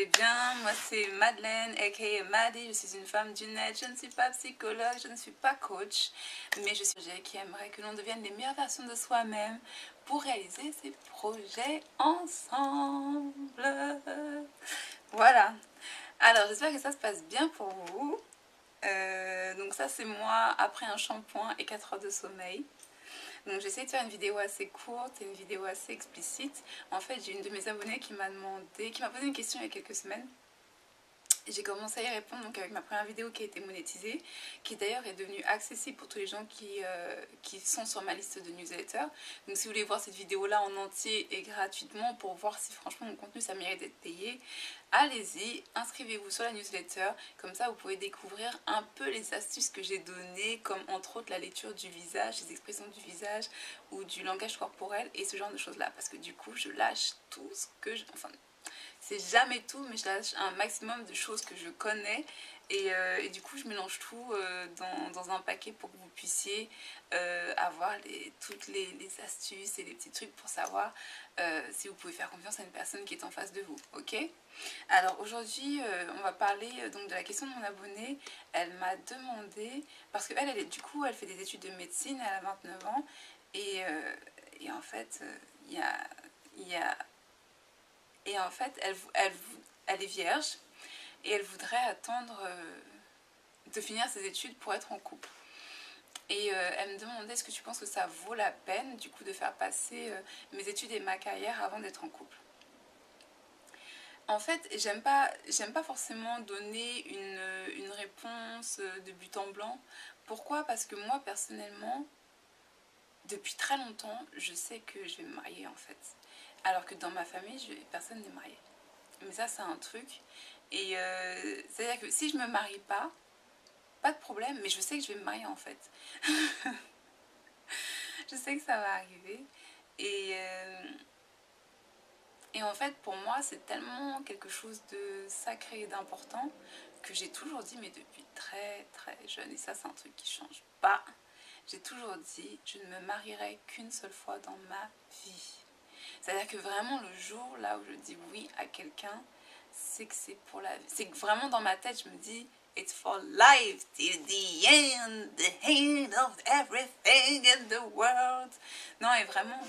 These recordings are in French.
allez bien. Moi c'est Madeleine aka Maddy, je suis une femme du net, je ne suis pas psychologue, je ne suis pas coach, mais je suis une qui aimerait que l'on devienne les meilleures versions de soi-même pour réaliser ses projets ensemble. Voilà, alors j'espère que ça se passe bien pour vous. Donc ça c'est moi après un shampoing et 4 heures de sommeil. Donc j'essaie de faire une vidéo assez courte et une vidéo assez explicite. En fait, j'ai une de mes abonnées qui m'a posé une question il y a quelques semaines. J'ai commencé à y répondre donc avec ma première vidéo qui a été monétisée, qui d'ailleurs est devenue accessible pour tous les gens qui sont sur ma liste de newsletters. Donc si vous voulez voir cette vidéo là en entier et gratuitement pour voir si franchement mon contenu ça mérite d'être payé, allez-y, inscrivez-vous sur la newsletter, comme ça vous pouvez découvrir un peu les astuces que j'ai données, comme entre autres la lecture du visage, les expressions du visage ou du langage corporel et ce genre de choses là, parce que du coup je lâche tout ce que c'est jamais tout, mais je lâche un maximum de choses que je connais et du coup je mélange tout dans un paquet pour que vous puissiez avoir toutes les astuces et les petits trucs pour savoir si vous pouvez faire confiance à une personne qui est en face de vous, ok? Alors aujourd'hui on va parler donc de la question de mon abonnée. Elle m'a demandé, parce qu'elle du coup elle fait des études de médecine, elle a 29 ans et en fait elle est vierge et elle voudrait attendre de finir ses études pour être en couple. Et elle me demandait est-ce que tu penses que ça vaut la peine du coup de faire passer mes études et ma carrière avant d'être en couple. En fait, j'aime pas forcément donner une réponse de but en blanc. Pourquoi? Parce que moi personnellement, depuis très longtemps, je sais que je vais me marier en fait. Alors que dans ma famille, personne n'est marié. Mais ça c'est un truc, et c'est à dire que si je me marie pas de problème, mais je sais que je vais me marier en fait. Je sais que ça va arriver et en fait pour moi c'est tellement quelque chose de sacré et d'important que j'ai toujours dit, mais depuis très très jeune, et ça c'est un truc qui change pas, j'ai toujours dit je ne me marierai qu'une seule fois dans ma vie. C'est à dire que vraiment le jour là où je dis oui à quelqu'un, c'est que c'est pour la vie. C'est que vraiment dans ma tête je me dis it's for life till the end, the end of everything in the world. Non, et vraiment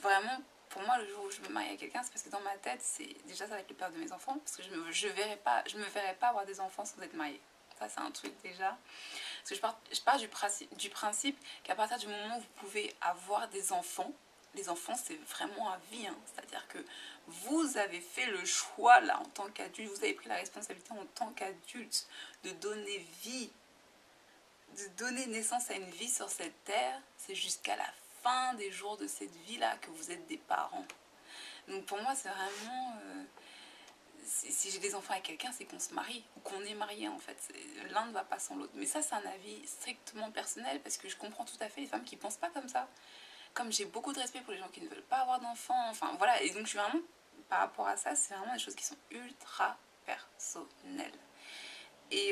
vraiment pour moi le jour où je me marie à quelqu'un, c'est parce que dans ma tête c'est déjà ça va être le père de mes enfants, parce que je me verrai pas avoir des enfants sans être mariée. Ça c'est un truc déjà, parce que je pars du principe qu'à partir du moment où vous pouvez avoir des enfants, les enfants c'est vraiment à vie, hein. C'est-à-dire que vous avez fait le choix là en tant qu'adulte, vous avez pris la responsabilité en tant qu'adulte de donner vie, de donner naissance à une vie sur cette terre. C'est jusqu'à la fin des jours de cette vie là que vous êtes des parents. Donc pour moi c'est vraiment si j'ai des enfants avec quelqu'un, c'est qu'on se marie ou qu'on est marié en fait. L'un ne va pas sans l'autre. Mais ça c'est un avis strictement personnel, parce que je comprends tout à fait les femmes qui pensent pas comme ça. Comme j'ai beaucoup de respect pour les gens qui ne veulent pas avoir d'enfants, enfin voilà, et donc je suis vraiment, par rapport à ça, c'est vraiment des choses qui sont ultra personnelles. Et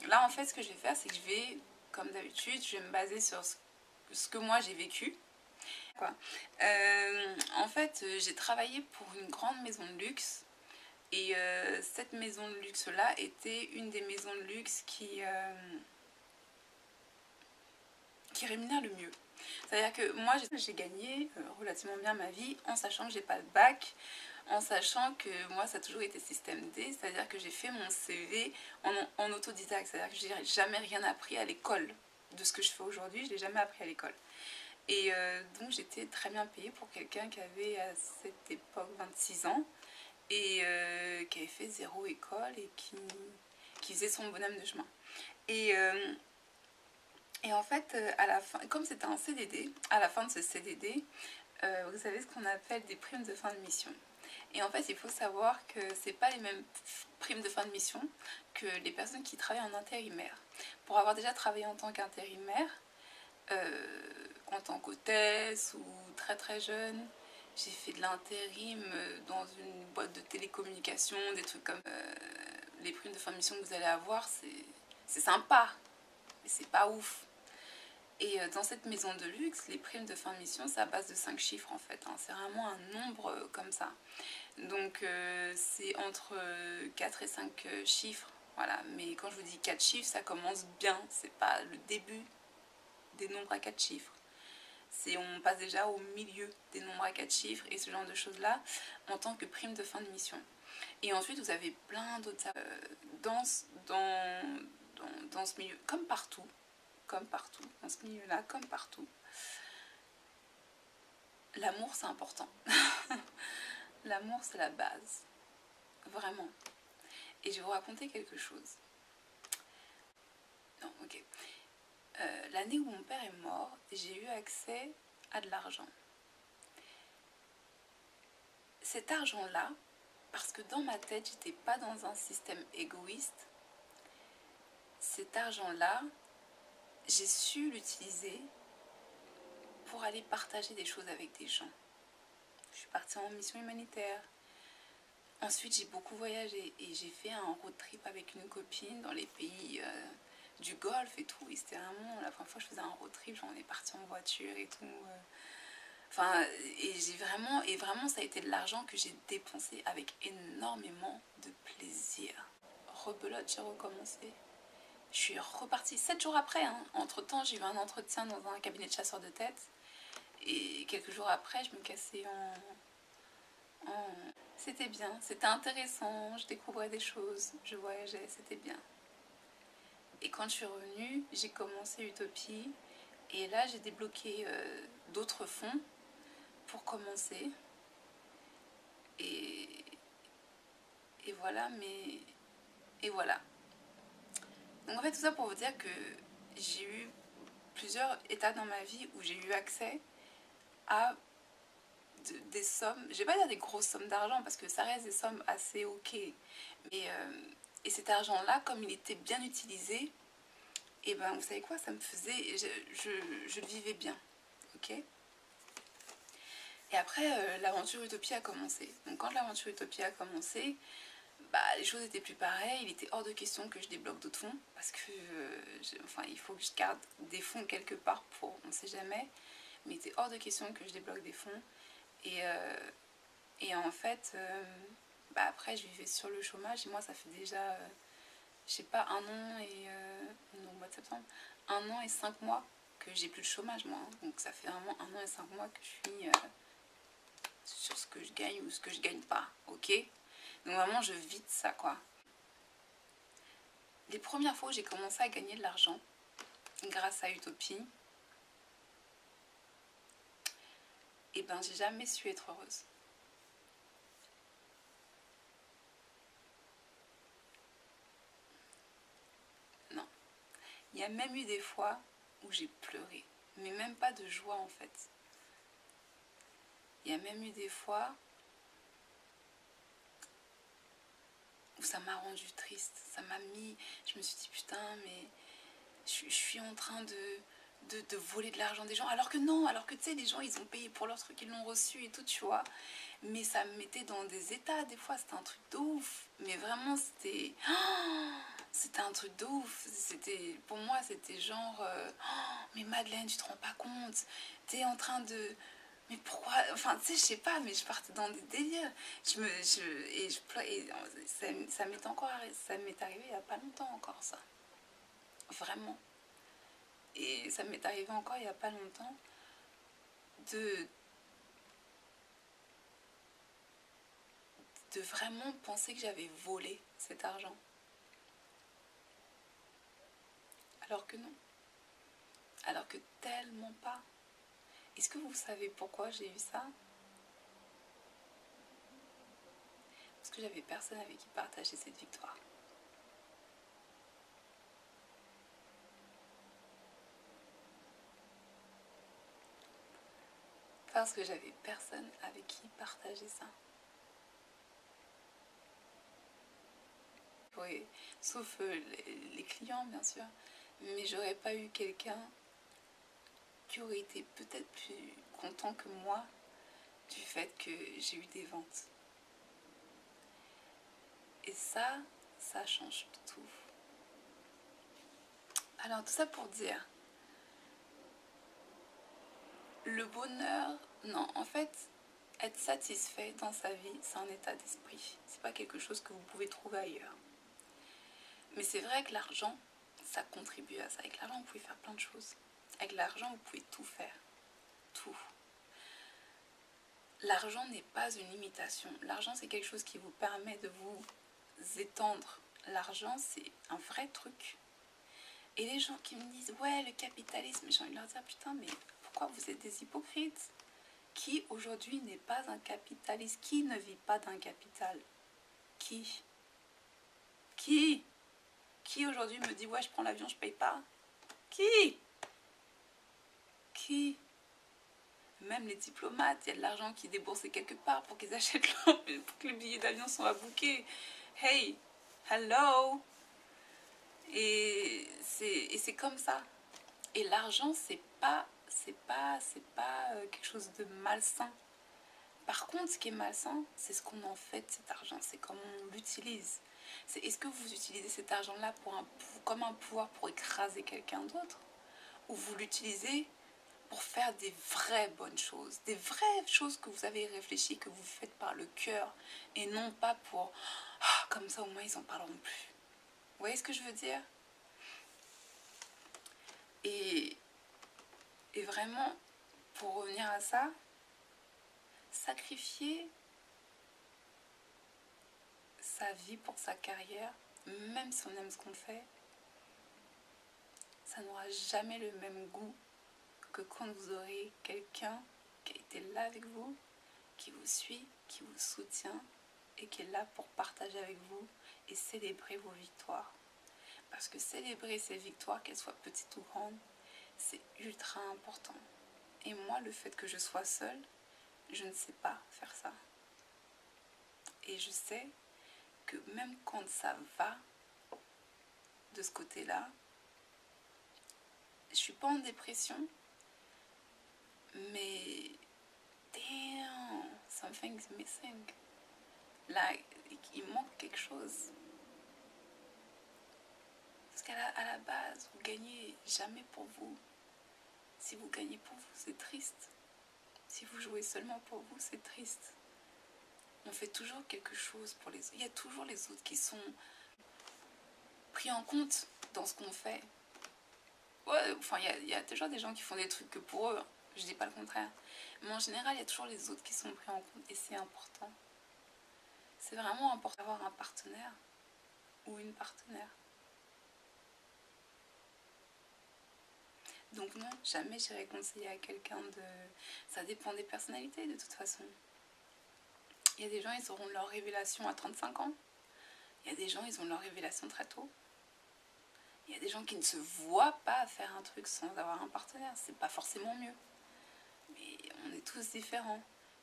là en fait ce que je vais faire, c'est que je vais, comme d'habitude, je vais me baser sur ce que moi j'ai vécu. En fait j'ai travaillé pour une grande maison de luxe, et cette maison de luxe là était une des maisons de luxe qui rémunère le mieux. C'est-à-dire que moi j'ai gagné relativement bien ma vie en sachant que j'ai pas de bac, en sachant que moi ça a toujours été système D, c'est-à-dire que j'ai fait mon CV en autodidacte, c'est-à-dire que j'ai jamais rien appris à l'école de ce que je fais aujourd'hui, je l'ai jamais appris à l'école. Et donc j'étais très bien payée pour quelqu'un qui avait à cette époque 26 ans et qui avait fait 0 école et qui faisait son bonhomme de chemin. Et en fait, à la fin, comme c'était un CDD, à la fin de ce CDD, vous avez ce qu'on appelle des primes de fin de mission. Et en fait, il faut savoir que c'est pas les mêmes primes de fin de mission que les personnes qui travaillent en intérimaire. Pour avoir déjà travaillé en tant qu'intérimaire, en tant qu'hôtesse ou très très jeune, j'ai fait de l'intérim dans une boîte de télécommunications, des trucs comme les primes de fin de mission que vous allez avoir, c'est sympa, mais c'est pas ouf. Et dans cette maison de luxe, les primes de fin de mission, c'est à base de 5 chiffres en fait. Hein. C'est vraiment un nombre comme ça. Donc c'est entre 4 et 5 chiffres. Voilà. Mais quand je vous dis 4 chiffres, ça commence bien. C'est pas le début des nombres à 4 chiffres. On passe déjà au milieu des nombres à 4 chiffres et ce genre de choses-là en tant que prime de fin de mission. Et ensuite, vous avez plein d'autres dans ce milieu, comme partout, dans ce milieu-là, comme partout. L'amour, c'est important. L'amour, c'est la base. Vraiment. Et je vais vous raconter quelque chose. Non, ok. L'année où mon père est mort, j'ai eu accès à de l'argent. Cet argent-là, parce que dans ma tête, j'étais pas dans un système égoïste, cet argent-là, j'ai su l'utiliser pour aller partager des choses avec des gens. Je suis partie en mission humanitaire. Ensuite, j'ai beaucoup voyagé et j'ai fait un road trip avec une copine dans les pays du Golfe et tout. Et c'était vraiment la première fois que je faisais un road trip, on est parti en voiture et tout. Enfin, et vraiment, ça a été de l'argent que j'ai dépensé avec énormément de plaisir. Rebelote, j'ai recommencé. Je suis repartie 7 jours après. Hein. Entre-temps, j'ai eu un entretien dans un cabinet de chasseurs de tête. Et quelques jours après, je me cassais C'était bien, c'était intéressant, je découvrais des choses, je voyageais, c'était bien. Et quand je suis revenue, j'ai commencé Utopie. Et là, j'ai débloqué d'autres fonds pour commencer. Et voilà, Et voilà. Donc en fait, tout ça pour vous dire que j'ai eu plusieurs états dans ma vie où j'ai eu accès à des sommes, je vais pas dire des grosses sommes d'argent parce que ça reste des sommes assez ok, mais et cet argent là comme il était bien utilisé, et ben vous savez quoi, ça me faisait, je le vivais bien, ok. Et après l'aventure Utopie a commencé. Donc quand l'aventure Utopie a commencé, bah, les choses étaient plus pareilles. Il était hors de question que je débloque d'autres fonds parce que enfin il faut que je garde des fonds quelque part pour on sait jamais, mais il était hors de question que je débloque des fonds. Et en fait, bah après, je vivais sur le chômage. Et moi, ça fait déjà, je sais pas, 1 an et... au mois de septembre, 1 an et 5 mois que j'ai plus de chômage, moi. Hein. Donc ça fait vraiment 1 an et 5 mois que je suis sur ce que je gagne ou ce que je gagne pas, ok. Donc vraiment, je vis de ça, quoi. Les premières fois où j'ai commencé à gagner de l'argent, grâce à Utopie, et ben j'ai jamais su être heureuse. Non. Il y a même eu des fois où j'ai pleuré, mais même pas de joie en fait. Il y a même eu des fois où ça m'a rendue triste, ça m'a mis, je me suis dit putain mais je suis en train de voler de l'argent des gens, alors que non, alors que tu sais les gens ils ont payé pour leur truc, ils l'ont reçu et tout tu vois, mais ça me mettait dans des états, des fois c'était un truc de ouf, mais vraiment c'était c'était un truc de ouf, c'était pour moi c'était genre mais Madeleine tu te rends pas compte, t'es en train de mais pourquoi, enfin tu sais je sais pas, mais je partais dans des délires, et ça m'est encore ça m'est arrivé il y a pas longtemps encore ça, vraiment. Et ça m'est arrivé encore il y a pas longtemps de vraiment penser que j'avais volé cet argent, alors que non, alors que tellement pas. Est-ce que vous savez pourquoi j'ai eu ça? Parce que j'avais personne avec qui partager cette victoire. Parce que j'avais personne avec qui partager ça. Oui, sauf les clients bien sûr, mais j'aurais pas eu quelqu'un qui aurait été peut-être plus content que moi du fait que j'ai eu des ventes. Et ça change tout. Alors tout ça pour dire Le bonheur, non, en fait, être satisfait dans sa vie, c'est un état d'esprit. C'est pas quelque chose que vous pouvez trouver ailleurs. Mais c'est vrai que l'argent, ça contribue à ça. Avec l'argent, vous pouvez faire plein de choses. Avec l'argent, vous pouvez tout faire. Tout. L'argent n'est pas une limitation. L'argent, c'est quelque chose qui vous permet de vous étendre. L'argent, c'est un vrai truc. Et les gens qui me disent, ouais, le capitalisme, j'ai envie de leur dire, putain, mais pourquoi vous êtes des hypocrites? Qui aujourd'hui n'est pas un capitaliste? Qui ne vit pas d'un capital? Qui aujourd'hui me dit, ouais, je prends l'avion, je paye pas? Qui Même les diplomates, il y a de l'argent qui est déboursé quelque part pour qu'ils achètent pour que les billets d'avion soient bookés. Hey, hello. Et c'est comme ça. Et l'argent, c'est pas quelque chose de malsain. Par contre, ce qui est malsain, c'est ce qu'on en fait de cet argent, c'est comment on l'utilise. C'est est-ce que vous utilisez cet argent-là comme un pouvoir pour écraser quelqu'un d'autre, ou vous l'utilisez pour faire des vraies bonnes choses, des vraies choses que vous avez réfléchi, que vous faites par le cœur, et non pas pour comme ça au moins ils en parleront plus. Vous voyez ce que je veux dire? Et vraiment, pour revenir à ça, sacrifier sa vie pour sa carrière, même si on aime ce qu'on fait, ça n'aura jamais le même goût que quand vous aurez quelqu'un qui a été là avec vous, qui vous suit, qui vous soutient et qui est là pour partager avec vous et célébrer vos victoires. Parce que célébrer ces victoires, qu'elles soient petites ou grandes, c'est ultra important. Et moi, le fait que je sois seule, je ne sais pas faire ça. Et je sais que même quand ça va de ce côté-là, je suis pas en dépression, mais damn, something's missing. Là, il manque quelque chose. Parce qu'à la base, vous gagnez jamais pour vous. Si vous gagnez pour vous, c'est triste. Si vous jouez seulement pour vous, c'est triste. On fait toujours quelque chose pour les autres. Il y a toujours les autres qui sont pris en compte dans ce qu'on fait. Ouais, enfin, il y a toujours des gens qui font des trucs que pour eux. Je dis pas le contraire. Mais en général, il y a toujours les autres qui sont pris en compte. Et c'est important. C'est vraiment important d'avoir un partenaire ou une partenaire. Donc non, jamais j'irai conseiller à quelqu'un de... Ça dépend des personnalités de toute façon. Il y a des gens, ils auront leur révélation à 35 ans. Il y a des gens, ils ont leur révélation très tôt. Il y a des gens qui ne se voient pas faire un truc sans avoir un partenaire. C'est pas forcément mieux. Mais on est tous différents.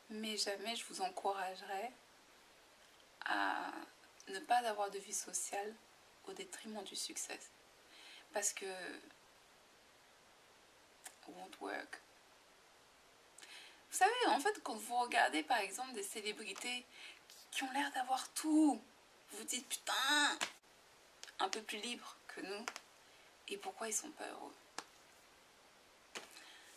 Mais jamais je vous encouragerai à ne pas avoir de vie sociale au détriment du succès. Parce que it won't work. Vous savez, en fait, quand vous regardez par exemple des célébrités qui ont l'air d'avoir tout, vous vous dites putain, un peu plus libres que nous. Et pourquoi ils sont pas heureux?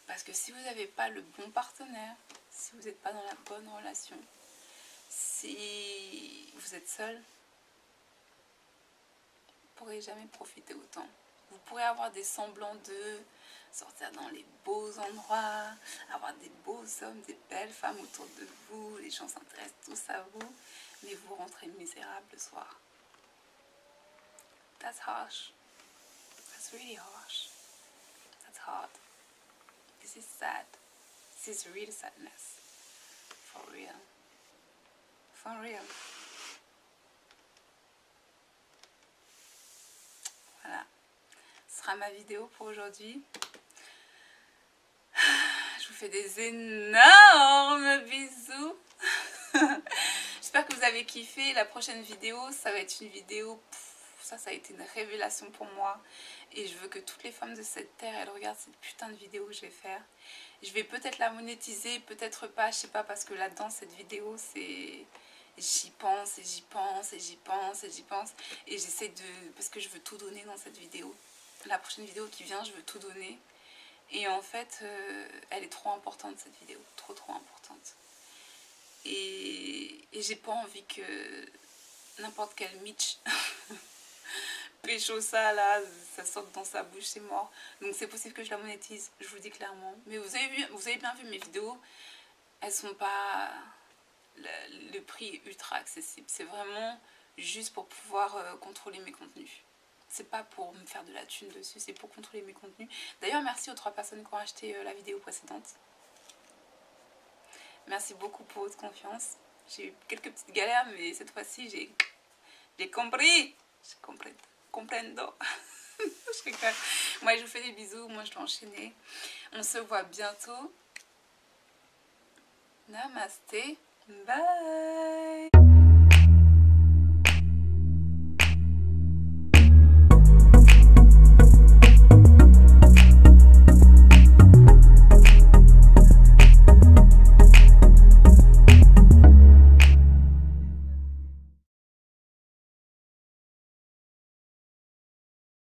Parce que si vous n'avez pas le bon partenaire, si vous n'êtes pas dans la bonne relation, si vous êtes seul, vous ne pourrez jamais profiter autant. Vous pourrez avoir des semblants de sortir dans les beaux endroits, avoir des beaux hommes, des belles femmes autour de vous, les gens s'intéressent tous à vous, mais vous rentrez misérable le soir. That's harsh. That's really harsh. That's hard. This is sad. This is real sadness. For real. For real. Voilà. Ce sera ma vidéo pour aujourd'hui. Je vous fais des énormes bisous. J'espère que vous avez kiffé. La prochaine vidéo, ça va être une vidéo... Ça a été une révélation pour moi. Et je veux que toutes les femmes de cette terre, elles regardent cette putain de vidéo que je vais faire. Je vais peut-être la monétiser, peut-être pas, je sais pas, parce que là-dedans, cette vidéo, c'est... J'y pense, et j'y pense, et j'y pense, et j'y pense. Et j'essaie de... Parce que je veux tout donner dans cette vidéo. La prochaine vidéo qui vient, je veux tout donner. Et en fait, elle est trop importante cette vidéo, trop importante. Et j'ai pas envie que n'importe quel Mitch pécho ça là, ça sorte dans sa bouche, c'est mort. Donc c'est possible que je la monétise, je vous le dis clairement. Mais vous avez bien vu mes vidéos, elles sont pas le prix ultra accessible. C'est vraiment juste pour pouvoir contrôler mes contenus. C'est pas pour me faire de la thune dessus, c'est pour contrôler mes contenus. D'ailleurs, merci aux 3 personnes qui ont acheté la vidéo précédente. Merci beaucoup pour votre confiance. J'ai eu quelques petites galères, mais cette fois-ci, j'ai compris. J'ai compris. Comprendo. Je rigole. Moi, je vous fais des bisous. Moi, je dois enchaîner. On se voit bientôt. Namasté. Bye.